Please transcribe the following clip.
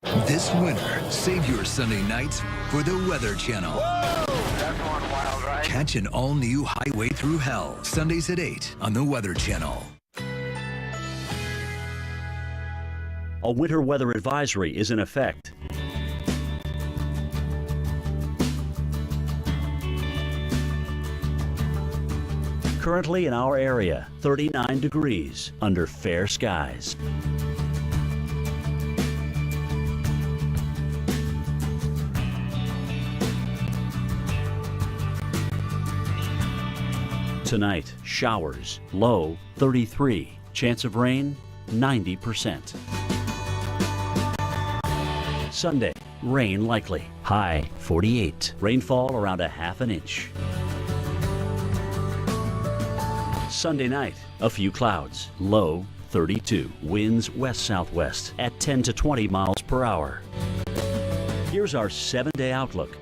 This winter, save your Sunday nights for the Weather Channel. Whoa! That's one wild ride. Catch an all-new Highway Through Hell, Sundays at 8 on the Weather Channel. A winter weather advisory is in effect. Currently in our area, 39 degrees under fair skies. Tonight, showers, low 33, chance of rain 90%. Sunday, rain likely, high 48, rainfall around a ½ inch. Sunday night, a few clouds, low 32, winds west-southwest at 10 to 20 miles per hour. Here's our 7-day outlook.